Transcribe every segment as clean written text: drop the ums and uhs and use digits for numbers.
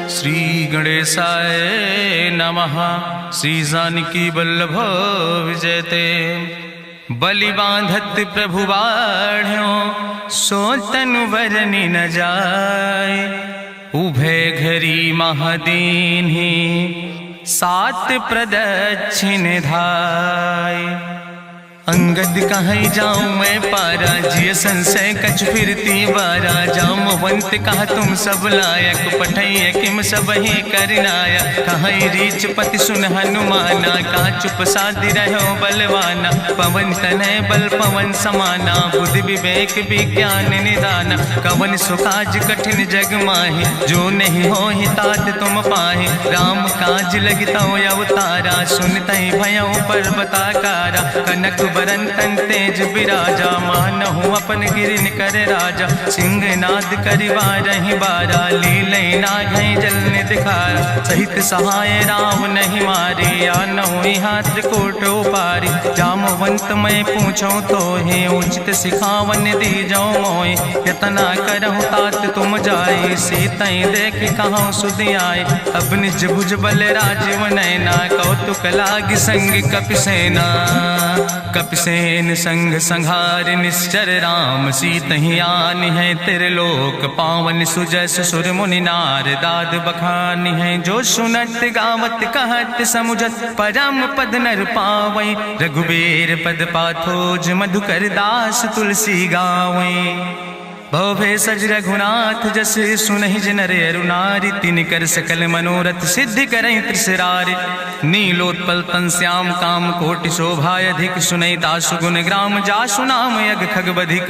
श्री गणेशाय नमः। श्री जानकी वल्लभ विजयते। बलि बांधत प्रभु बाढ़ो सो तनु बरनि न जाय। उभय घरी महादीन्हि सात प्रदक्षिण धाय। अंगद कहीं जाऊं मैं पारा जिय संशय कछ फिरती बारा। जामवंत कहा तुम सब लायक पठैय किम सब ही करनाया। कहीं रीच पति सुन हनुमाना कहा चुप साधि रहो बलवाना। पवन तनय बल पवन समाना बुद्धि विवेक विज्ञान निदाना। कवन सुकाज कठिन जग माहि जो नहीं हो ही तात तुम पाहि। राम काज लगितो अवतारा सुनतहि भयउ पर्वताकारा। कनक बरन तन तेज बिराजा मानहु अपन गिरिन कर राजा। सिंह नाद करिवारहि बारा लीलै नागहि जल दिखारा। सहित सहाय राम नहीं मारे आनहु यहाँ त्रिकूट उपारी। जामवंत मैं पूछो तो हे उचित सिखावन दीजो मोय। यतना करहु तात तुम जाए सीतई देख कहूँ सुधि आए। अब निज भुज बल राजीव नैना कौतुक लाग संग कपिसेना। कपिसेन संग संहार निश्चर राम सीतहि आनि है त्रिलोक पावन। सुजस सुर मुनि नार दाद बखानि है। जो सुनत गावत कहत समुझत परम पद नर पावै। रघुबीर पद पाथोज मधुकर दास तुलसी गावै। भवे सज रघुनाथ जस सुनहि जनर अरुनारि। तिन कर सकल मनोरथ सिद्धि करहि त्रिसरारि। नीलोत्पल तन श्याम काम कोटि शोभाय अधिक। सुनहि दासु गुण ग्राम जासु नाम यज्ञ खग बधिक।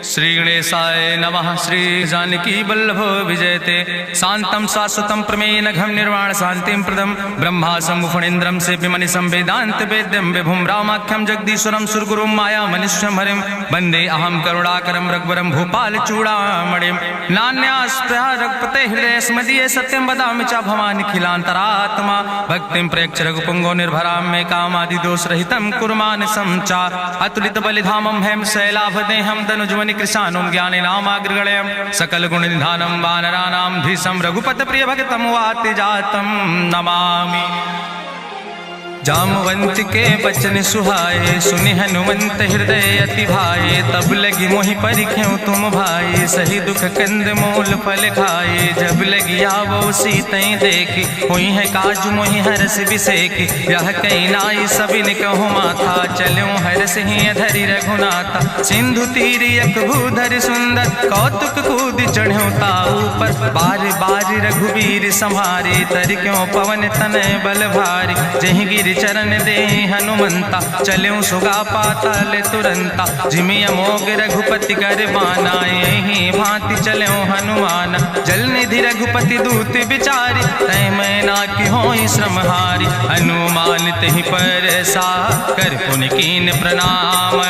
श्री गणेशाय नमः। श्री जानकी वल्लभ विजयते। शांतम शाश्वतम प्रमेय घम निर्वाण शांतिम प्रदम। ब्रह्मा शंभु फणीन्द्रम से विमनि संवेदांत वेद्यम विभुम रामाख्यम जगदीश्वरम सुरगुरुम माया मनुष्यम हरिम। वंदे अहम करुणाकरम रघुवरम भूपाल चूड़ामणिम। नान्यास्पृहा रघुपते हृदय स्मदीय सत्यम वदामि च भवानि खिलांतरात्मा। भक्तिम प्रयच्छ रघुपुंगो निर्भराम मे कामादि दोष रहितम कुर्मान समचा। अतुलित बलिधामम हेम शैलाभदेहम दनुजवनि कृशानुम ज्ञानि नामाग्रगण्यम। सकल गुण निधानम वानराणाम धीसम रघुपत प्रिय भक्तम वाति जातम नमामि। जामवंत के बचन सुहाए सुनि हनुमंत हृदय अति भाए। तब लगी मोहि परिख्यो तुम भाई सही दुख कंद मूल फल खाए। जब लगी आवो सीतई देखी हुई है काज मोहि हरस बिसेखी। यह कई नाई सबिन कहु माथा चलो हरस ही धरि रघुनाथा। सिंधु तीर यक भूधर सुंदर कौतुक कूद चढ़्यो ताऊ पर। बार बार रघुवीर संहारे तर क्यों पवन तनय बल भारी। जहि गिर चरण दे हनुमंता चलो सुगा पाताल तुरंता। जिमि अमोघ रघुपति कर बाना यही भांति चलो हनुमाना। जल निधि रघुपति दूत बिचारी तय मैना की होई श्रमहारी। हनुमान तहि पर सा कर पुनि कीन प्रणाम।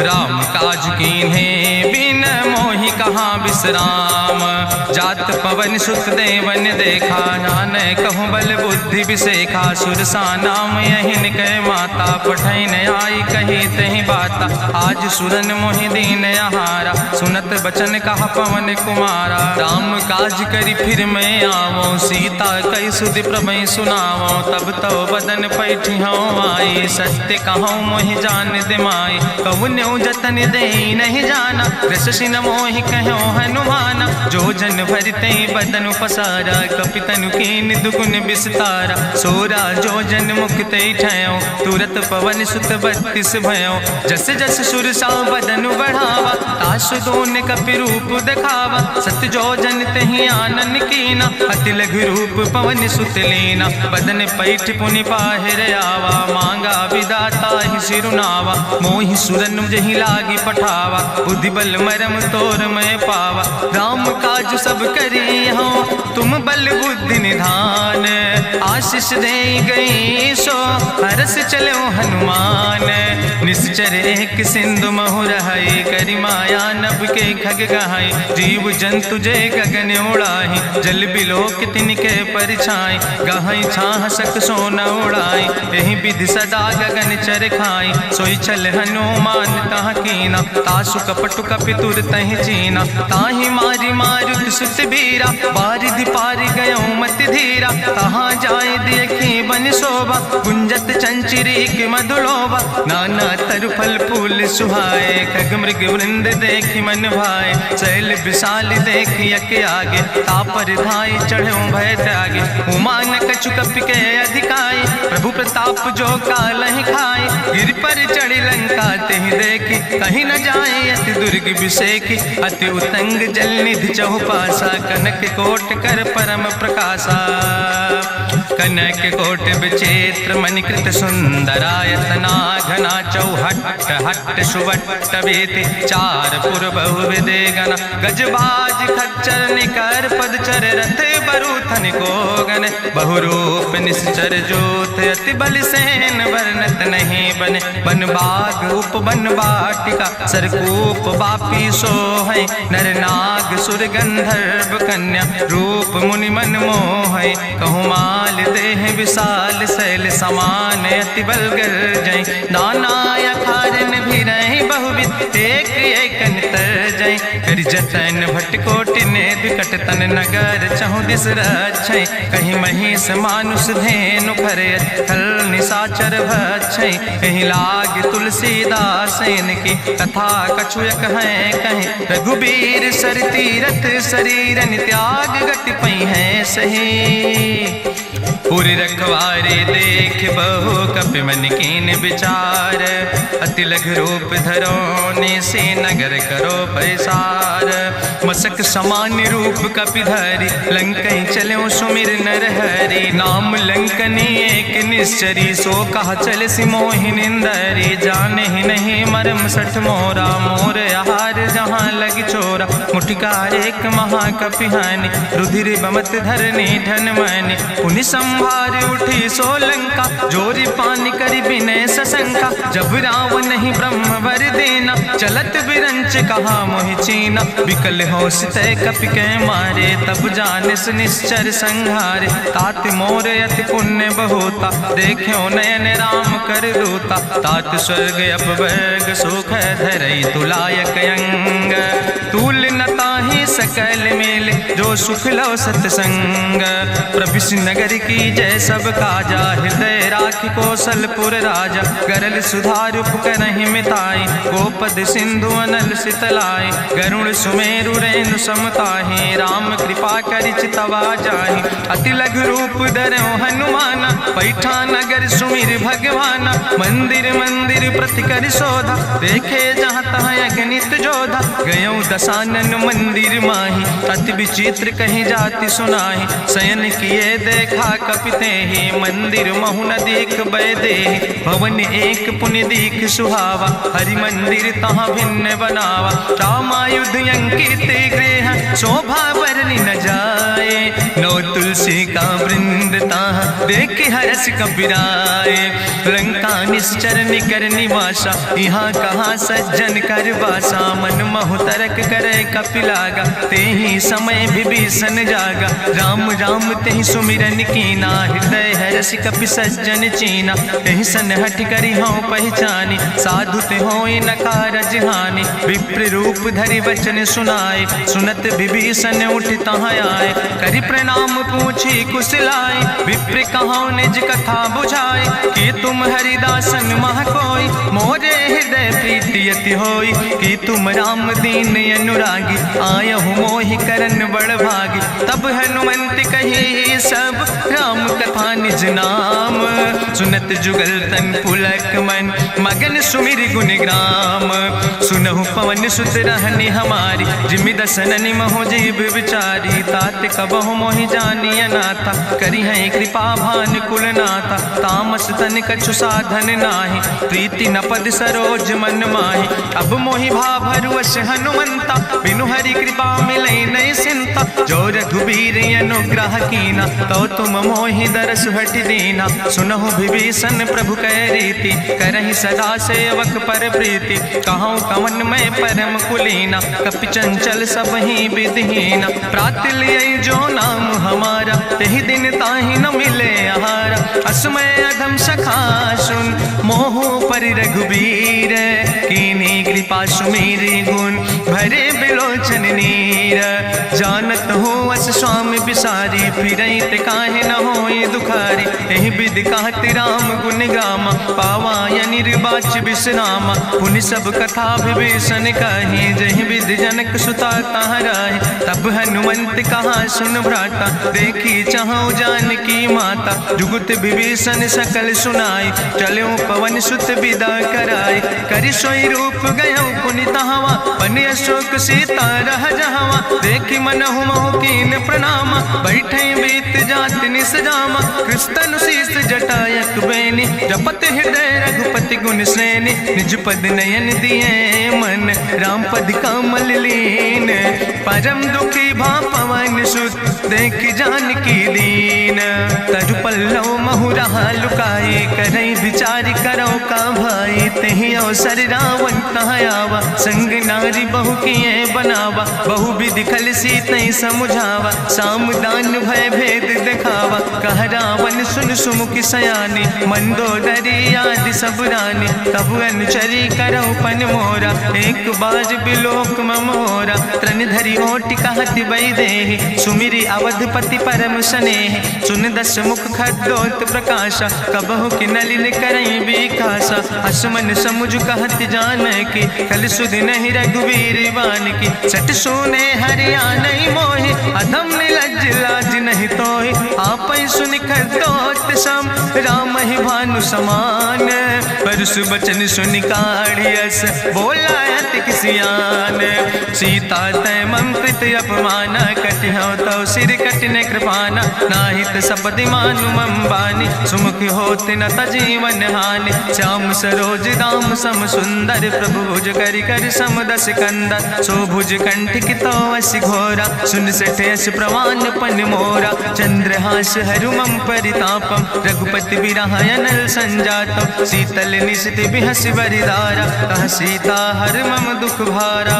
राम काज कीन्हे बिन मोहि कहाँ विश्राम। जात पवन सुत देवन देखा नान कहूँ बल बुद्धि विसेखा। सुरसा नाम यहिन कह माता पठैन आई कही तहि बाता। आज सुरन मोहि दीन आहारा सुनत बचन कहा पवन कुमारा। राम काज करी फिर मैं आवो सीता कई सुधि प्रभु सुनावो। तब तो बदन पैठी हूँ आई सत्य कहूँ मोहि जान दिमाई। कहुन्यु जतन दे नहीं जाना रससिन मोहि कहो हनुमाना। जो जन भरते बदन पसारा कपितनु कीन दुगुन विस्तारा। सोरा जो जन मुक्ते ठयो तुरत पवन सुत 32 भयो। जस जस सुरसा बदन बढ़ावा तासु दोन कपि रूप दिखावा। सत्य जो जन तहि आनन कीना अति लघु रूप पवन सुत लीना। बदन पैठ पुनि पाहिर आवा मांगा विदाता ही सिरुनावा। मोहि सुरन जहि लागी पठावा बुद्धि बल मरम तोर मैं पावा। राम काज सब करी हो तुम बल बुद्धि निधान। आशीष दे गई सो हरस चलो हनुमान। निश्चर एक सिंधु महु रहाई करी माया नभ के खग गहाई। जीव जंतु जय गगन उड़ाही जल बिलोक तिनके परिछाई। गहाई छाह सक सोन उड़ाई यही विधि सदा गगन चर खाई। सोई चल हनुमान तह कीना तासु कपटु कपि तुर तहि चीना। दीना। ताहि मारी मारुत सुत बीरा, बारिधि पारि गयो मत धीरा। कहाँ जाए देखी बन शोभा, गुंजत चंचरीक मधुलोभा। नाना तरु फल फूल सुहाए, खग मृग वृंद देखी मन भाए। शैल विशाल देखी यके आगे, तापर धाय चढ़ो भय त्यागे। उमान कछु कपि के अधिकाई, प्रभु प्रताप जो कालहि खाए। गिर पर चढ़ी लंका तेहि देखी, कहीं न जाए अति दुर्ग विषेखी। अति उतंग जल निधि चहुपासा, कनक कोट कर परम प्रकाशा। कनक कोट विचित्र मणिकृत सुंदरायतना, घना चौहट्ट हट्ट सुवट्ट वेति। चार पुर बहुविधे गण, गजबाज खच्चर निकर पदचर। रथ बरूथन को गण, बहुरूप निश्चर जोत। अति बल सेन वर्णत नहीं बने, बन बाग उप बन बाटिका। सरकूप बापी सोहै, नर नाग सुर गंधर्व कन्या। रूप मुनि मन मोहै, कहूँ माल देह विशाल। शैल समान अति बल गर्जै, नाना अखारन भी रही बहुविध। एक एक नितर जै, कर जतन भट्ट कोटि नेद। कटतन नगर चहु दिस रक्षै, कहीं महिष मानुष धेनु खरे। खल निशाचर भक्षै, कहीं लाग तुलसीदास इनकी। कथा कछुयक है कहीं, रघुबीर सर तीरथ शरीरन त्याग। गति पई है सही, पुर रखवारे देख बहु कपि मन कीन विचार। अति लघु रूप धरोने से नगर करो पैसार। मसक समान रूप कपि धरि, लंकै चलो सुमिर नर हरि। नाम लंकनी एक निश्चरी, सो कहा चल सि मोहि निंदरी। जाने ही नहीं मरम सठ मोरा, मोर आहार जहाँ लग चोरा। मुठिकार एक महाकपि हानि, रुधिर बमत धरनी धन मनि। पुनि संभार उठी सोलंका, जोरी पानी करी विनय सशंका। जब रावण नहीं ब्रह्म वर देना, चलत बिरंच कहा मोहि चीना। विकल होश तय कपि के मारे, तब जानिस निश्चर संहारे। तात मोर अति पुण्य बहुता, देखो नयन राम कर दूता। तात स्वर्ग अपवर्ग सुख धरई, तुलायक अंग। तूल न ताहि सकल मेल, जो सुख लो सतसंग। प्रभिस नगर की जय सब काजा, हृदय राखि कौशलपुर राजा। गरल सुधार उपकरहि मिताई, गोपद सिंधु अनल सितलाई। गरुण सुमेरु रेणु समताहि, राम कृपा करि चितवा जाहि। अति लघु रूप धरौ हनुमाना, पैठा नगर सुमिर भगवाना। मंदिर मंदिर प्रति कर शोधा, देखे जहाँ तहाँ अगणित जोधा। गयो दशानन मंदिर माही, अति विचित्र कहीं जाति सुनाही। शयन किए देखा कपि तेहि, मंदिर महु न देख बैदेहि। भवन एक पुनि दीख सुहावा, हरि मंदिर तहाँ भिन्न बनावा। रामायुध अंकित गृह, शोभा बरनि न जाए। नौ तुलसी का वृंद ताहाँ, देख हरस कबीराए। लंका निश्चर निकर निवासा, यहाँ कहाँ सज्जन कर वासा। मन महु तरक करे कपिलागा, तेहि समय विभीषण जागा। राम राम तेहि सुमिरन कीना, हृदय हरस कपि सज्जन चीना। एहि सन हठ करि हऊँ पहचानी, साधु ते होई न कारज हानि। विप्र रूप धरि वचन सुनाए, सुनत विभीषण उठ तहाँ आए। करि प्रणाम पूछी कुशलाए, विप्र कहौं निज कथा बुझाए। कि तुम हरिदासन मह कोई, मोरे हृदय प्रीति अति होई। कि तुम राम दीन अनुरागी, आयहु मोहि करन बड़ भागी। तब हनुमंत कही सब, राम कथा निज नाम। सुनत जुगल तन पुलक मन, मगन सुमिर गुण ग्राम। सुनहु पवन सुत रहनी हमारी, जिमि दसननि महो जीव विचारी। तात कबहु मोहि जानी अनाथा, करी है कृपा भान कुल नाथा। तामस तन कछु साधन नाही, प्रीति न पद सरोज मन माही। अब मोहि भाभरुवश हनुमंता, बिनु हरि कृपा मिलै नहीं सिंता। जो रघुबीर अनुग्रह कीना, तो तुम मोहि दरस हट दीना। सुनहु विभीषण प्रभु कै रीति, करहि सदा सेवक पर प्रीति। कहूँ कवन मैं परम कुलीना, कपि चंचल सब ही विधिहीना। प्रात लियै जो नाम हमारा, तेहि दिन ताहि न मिले आहारा। असमय अधम सखा सुन, मोहु पर रघुबीर, कीनी कृपा सुमेरी गुण भरे बिलोचन नीर। जानत हो अस स्वामी बिसारी, फिरई ते काहे न होए दुखारी। एहि विधि कहत राम गुण गामा, पावा या निर्बाच विश्रामा। पुनि सब कथा विभीषण कही, जहि विधि जनक सुता कहाँ राहि। तब हनुमंत कहा सुन भ्राता, देखी चाहु जानकी माता। जुगुत विभीषण सकल सुनाई, चलो पवन सुत विदा कराई। करि सोई रूप गयो पुनि तहवा, बन अशोक सीता रह जहवा। देखी मनहु मोह कीन प्रणामा, बैठे बीत जात निस जामा। कृष्ण शीस जटायक बेनी, जपत हृदय रघुपति गुण श्रेणी। निज पद नयन दिए मन, राम पद कमल लीन। परम दुखी भा पवन सुत, देख जानकी दीन। तजु पल्लव महु रहा लुकाई, करई विचार करो का भाई। तेहि अवसर रावण तहाँ आवा, संग नारी बहु किए बनावा। बहु विधि खल सीतई समुझावा, साम दान भय भेद दिखावा। कह रावण सुन सुमुखी सयानी, मंदोदरी आदि सब रानी। तब अनुचरी करो पन मोरा, एक बाज बिलोक ममोरा। त्रन धरि ओट कहत बई देहि, सुमिरी अवधपति परम स्नेह। सुन दस मुख खद्दोत प्रकाशा, कबहु कि नलिन करई बिकासा। असमन समुझ कहत जानकी, कल सुधि नहीं रघुवीर बान की। सट सुने हरियाणई मोहि, अधम निलज्ज लाज नहीं तोहि। आपै सुनि खद्दोत सम, राम ही भानु समान। परसु बचन सुनि काढ़ियस, बोला अति किसियान। सीता तै मम कृत अपमाना, कटिहौ तौ सिर कटिन कृपाना। नाहित सपदि मानु मम बानी, सुमुख होत न तजीवन हानि। श्याम सरोज दाम सम सुंदर, प्रभु भुज करि कर सम दस कंदर। सो भुज कंठ कितो अस घोरा, सुन सठे अस प्रवान पन मोरा। चंद्रहास हरु मम परितापम, रघुपति बिरह अनल संजातम। शीतल निशित बिहसि बरिदारा, कह सीता हर मम दुख भारा।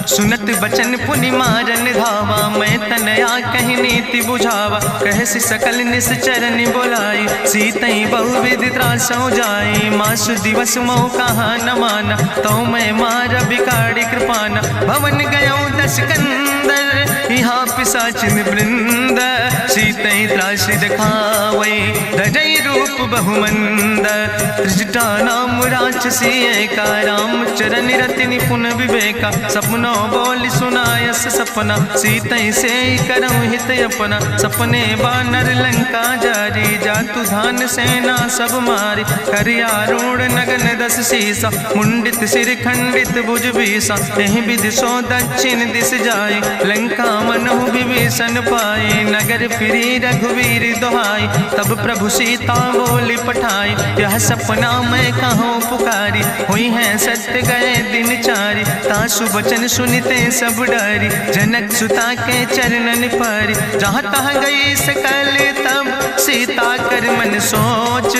सुनत बचन पुनि मारन धावा, मैं तनया कहि नीति बुझावा। कहसि सकल निश्चरनि बोलाई, सीतई बहुविधि त्रासौ जाई। मासु दिवस मोह कहा न माना, तो मैं मार बिगाड़ी कृपाना। भवन गयो दस कंदर, यहाँ पिशाचिन वृंद। सीतई त्रास दिखावै, धजई रूप बहुमंद। त्रिजटा नाम राक्षसी एका, राम चरण रति निपुण विवेका। सपनो बोल सुनायस सपना, सीतई से करऊँ हित अपना। सपने बानर लंका जारी, जातु धान सेना सब मारी। करियारूढ़ नगन दस सीसा, मुंडित सिर खंडित भुज बीसा। एहि विधि सो दक्षिण दिस जाई, लंका मनहु विभीषण पाई। नगर फिरी रघुवीर दोहाई, तब प्रभु सीता बोली पठाई। यह सपना मैं कहूँ पुकारी, हुई है सत्य गए दिन चारी। तासु वचन सुनिते सब डरी, जनक सुता के चरणन परी। जहाँ तहाँ गई सकल तब, सीता कर मन सोच।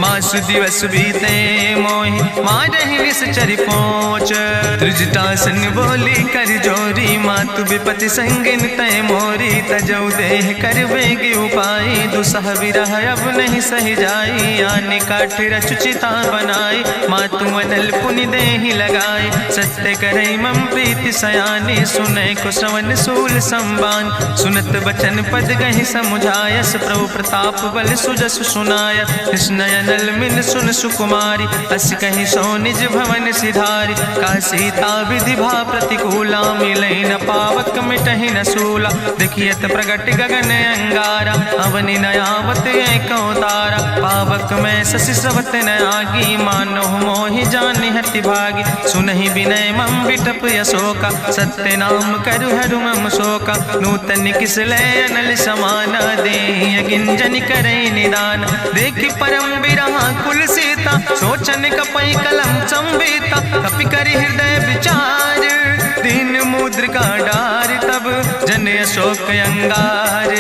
मासु दिवस बीते मोहि, मारहि निश्चर पहुँच। त्रिजटासन बोली कर जोरी, मातु विपति संगिन तय मोरी। तजौ देह कर बेग उपाय, दुसह विरह अब नहीं सही जाई। आने काठ रचुचिता बनाई, मातु अनल पुनि देहि लगाई। सत्य करई मम प्रीति सयानी, सुनै कुशवन सूल संबान। सुनत बचन पद गहि समुझायस, प्रभु प्रताप बल सुजस सुनाय। कृष्णयनल मिल सुन सुकुमारी, अस कहि सो निज भवन सिधारी। का सीता विधि भा प्रतिकूला, मिलई न पावक मिटहि न सूला। देखियत प्रगट गगन अंगारा, अवनि नयावत एक तारा। पावक में शशि सवत न आगी, मानो मोहि जानि हति भागी। सुनहि विनय मम विटप यशोका, सत्य नाम करु हरु मम शोका। नूतन किस लय अनल समाना, देहि गिंजन करे निदान। देखि परम बिरहा कुल सीता, सोचन कपै कलम संवेता। कपि करि हृदय विचार, दीन मुद्रिका डार। तब जन अशोक अंगार,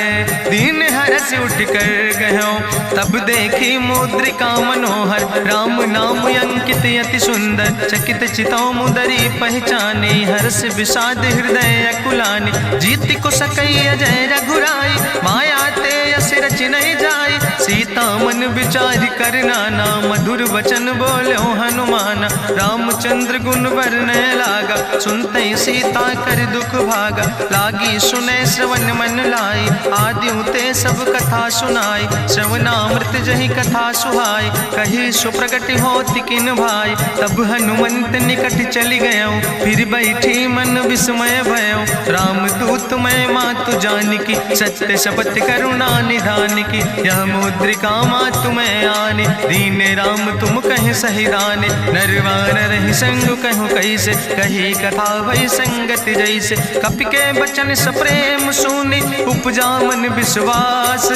दीन हरस उठ कर गयो। तब देखी मुद्रिका मनोहर, राम नाम अंकित अति सुंदर। चकित चितौ मुदरी पहचाने, हर्ष विषाद हृदय अकुलानी। जीत को सकई अजय रघुराई, माया ते यस रच नहीं जाई। सीता मन मन विचार कर नाना, मधुर वचन बोलो हनुमान। रामचंद्र गुण वर्णय लागा, सुनते सीता कर दुख भागा। लागी सुने श्रवण मन लाई, आदियों ते सब कथा सुनाई। श्रवणामृत जहि कथा सुहाई, कही सुप्रगट होति किन भाई। तब हनुमंत निकट चली गयो, फिर बैठी मन विस्मय भयो। रामदूत मैं मातु जानकी, सत्य शपथ करुणा निधान की। यह मुद्रिका मातु मैं आने, दीन राम तुम कह सही दाने। नरवान रही संग कहूँ कैसे, कही कथा भई संगत जैसे। कपि के बचन सप्रेम सुनि, उपजा मन विश्वास।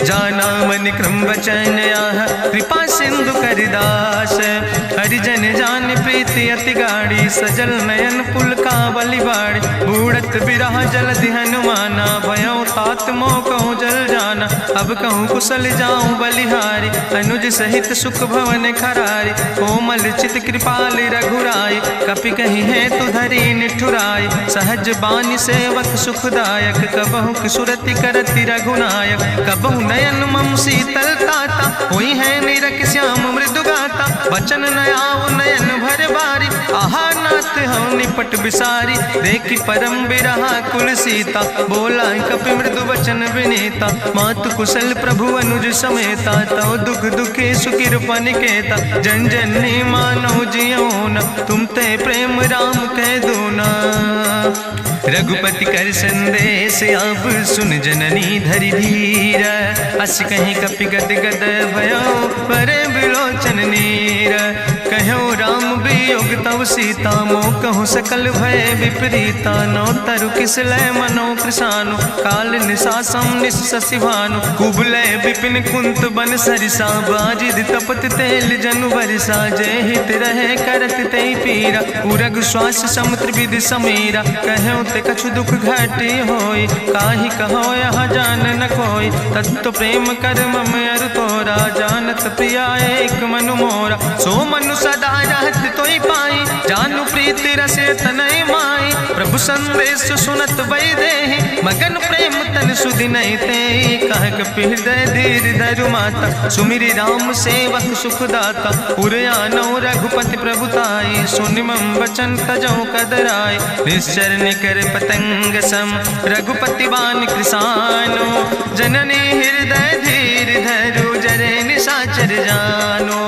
जाना मन क्रम वचन आह, कृपा सिंधु करिदास। हरिजन जान प्रीति अति गाढ़ी, सजल नयन पुलकावली बाड़ी। बूढ़त बिरह जलधि हनुमाना, भयो तात मोह कहूँ जल जाना। अब कहूँ कुशल जाऊँ बलिहारी, अनुज सहित सुख भवन खरारी। कोमल चित कृपाल रघुराई, कपि कही है तु धरी निठुराई। सहज बानी सेवक सुखदायक, कबहु किशुरति करति रघुनायक। कबहु नयन मम शीतल ताता, हुई है निरख श्याम मृदु गाता। बचन नयाव नयन भर बारी, आहा नाथ हूँ निपट बिसारी। देखी परम बिरहा कुल सीता, बोला कपि मृदु वचन विनीता। मातु कुशल प्रभु अनुज समेता, तव दुख दुखी सुखिरपा निकेता। जन जननी मानो जियोना, तुम ते प्रेम राम कह दूना। रघुपति कर संदेश अब सुन जननी धरि धीर। अस कहीं कपि गद गद भयो, परे बिलोचन नीर। कहो राम वियोग तव सीता, मोह कहूँ सकल भय विपरीता। नौ तरु किस लय मनो कृशानु, काल निशासम निशि भानु। कुबलय विपिन कुंत बन सरिसा, बाजिद तपत तेल जनु बरिसा। जय हित रहे करत ते पीरा, उरग श्वास समुद्र विधि समीरा। कहो ते कछु दुख घटी होई, काहि कहो यह जान न कोई। तत्व प्रेम कर मम अरु तोरा, जानत प्रिया एक मनु मोरा। सो मनु सदा रहत तोई पाई, जानु प्रीति रसे तनय माई। प्रभु संदेश सुनत वै देहि, मगन प्रेम तन सुधि नहीं तेहि। कह कपि हृदय धीर धरु माता, सुमिरि राम सेवक सुखदाता। उरयानो रघुपति प्रभुताई, सुनि मम वचन तजौ कदराय। निश्चर निकर पतंग सम, रघुपति बान कृसानो। जननी हृदय धीर धरु, जरे निशाचर जानो।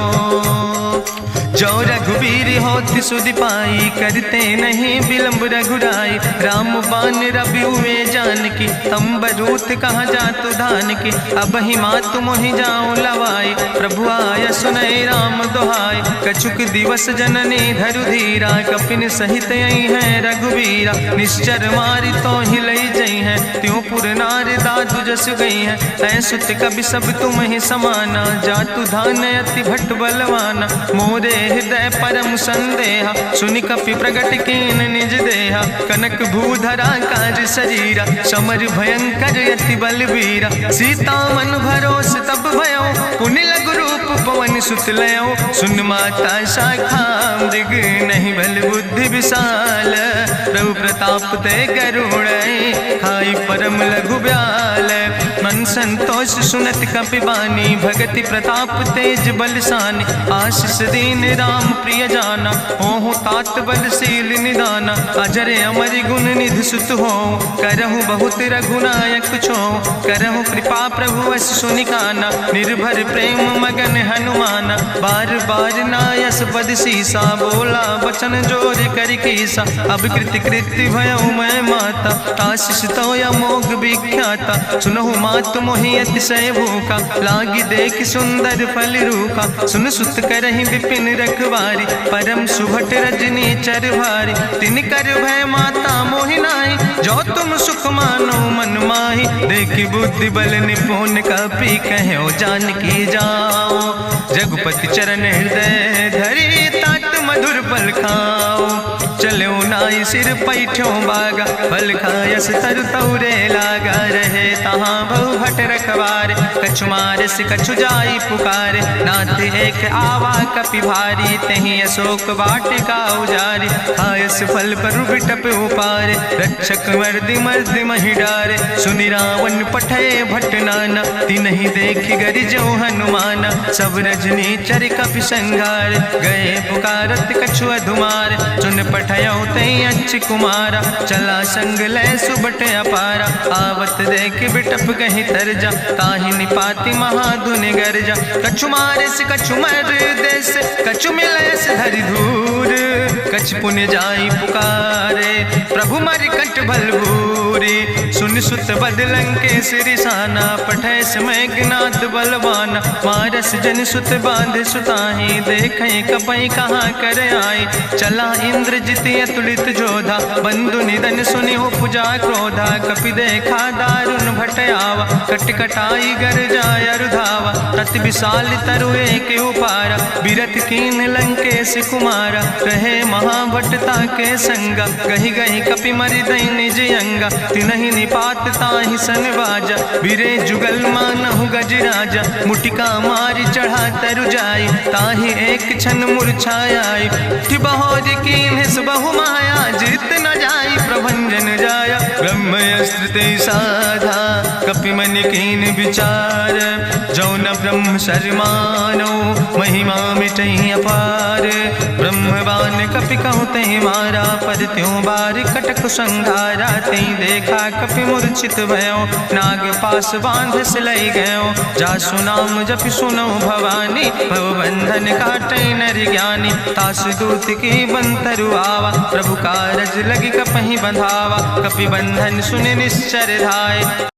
जो रघुवीर होति सुधि पाई, करते नहीं विलंब रघुराई। राम बान रवि हुए जानकी, तंबरूथ कहाँ जातु धान की। अब ही मातु मोहि जाऊँ लवाई, प्रभु आय सुनय राम दुहाई। कछुक दिवस जननी धरु धीरा, कपिन सहित यही है रघुवीरा। निश्चर मारि तो ही लई जई है, त्यों पुर नार दादु जस गई है। ऐसुत कवि सब तुम ही समाना, जातु धान अति भट बलवाना। मोरे हृदय परम संदेहा, सुनि कपि प्रगट कीन निज देहा। कनक भूधरा काज शरीरा, समर भयंकर यति बलवीरा। सीता मन भरोस तब भयो, पुनि लघु रूप पवन सुत लयो। सुन माता शाखा मृग, नहीं बल बुद्धि विशाल। प्रभु प्रताप ते करुणै, खाई परम लघु ब्याल। मन संतोष सुनत कपि बानी, भगति प्रताप तेज बलसानी। आशीष दीन राम प्रिय जाना, ओहु तात बलशील निदाना। अजर अमर गुण निधि सुत हो, करहु बहुत रघुनायक छो। करहु कृपा प्रभु अस सुनिकाना, निर्भर प्रेम मगन हनुमाना। बार बार नायस पद सीसा, बोला वचन जोर कर कीसा। अब कृति कृति भयो मैं माता, आशीष तो अमोघ विख्याता। सुनहु मातु मोहि अतिशय भूखा, लागी देख सुंदर फल रूखा। सुन सुत करहि विपिन रखवारी, परम सुभट रजनी चर भारी। तिन कर भय माता मोहि नाहि, जो तुम सुख मानो मन माहि। देखि बुद्धि बल निपुण कपि कहो जानकी जाओ। जगुपति चरण हृदय धरि, तात मधुर फल खाओ। चलो नाई सिर पैठों बागा, फल खायस तरु तौरे लागा। रहे तहाँ बहु भट रखवारे, कछु मारस कछु जाई पुकारे, नाथ एक आवा कपि भारी, तहीं अशोक वाटिका उजारी, खायस फल पर बिटप उपारे, रक्षक मर्दि मर्दि महि डारे, सुनि रावण पठय भट नाना, तिन्हि देखि गरिजौ हनुमाना, सब रजनी चर कपि संघार, गए पुकारत कछु अधुमार, चुन पठयौ तई अच्छ कुमारा, चला संग लय सुबट अपारा, आवत देख बिटप कहीं तरजा, ताहि निपाति महाधुन गरजा, कछु मारिस कछु मर देस, कछु मिलस धरि धूर, कछ पुण्य जाई पुकारे, प्रभु मरि कंठ बलभूरी, सुन सुत बदलंग के सिरिसाना, पठय समय ज्ञात बलवाना, मारस जन सुत बांध सुताही, देखें कपई कहाँ कर आई, चला इंद्रजित अतुलित जोधा, बंधु निधन सुनि उपजा क्रोधा, कपि देखा दारुण भटयावा, कट कटाई गर जाय रुधावा, तत विशाल तरु एक उपारा, बिरत कीन लंकेश कुमारा, रहे महाभटता के संगा, गहि गहि कपि मरि दई निज अंगा, तिन्हि निपात ताहि सन बाजा, बिरे जुगल मानहु गजराजा, मुटिका मारि चढ़ा तरु जाई, ताहि एक क्षण मूर्छाई, बहोज कीन्हिस बहु माया, जीत न जाई प्रभंजन जाया, ब्रह्मयस्त्र ते साधा, कपि मन कीन विचार, जौन ब्रह्म शर्मानो, महिमा मिटई अपार, ब्रह्मवान कपि कहु तहि मारा, पर त्यों बार कटक संघारा, तई देखा कपि मूर्छित भयो, नाग पास बांध सिलई गयो, जासु नाम जपि सुनो भवानी, भवबंधन काटई नर ज्ञानी, तास दूत की बंतरु आवा, प्रभु कारज लगी कपहि बंधावा, कपि बंधन सुनि निश्चर धाय।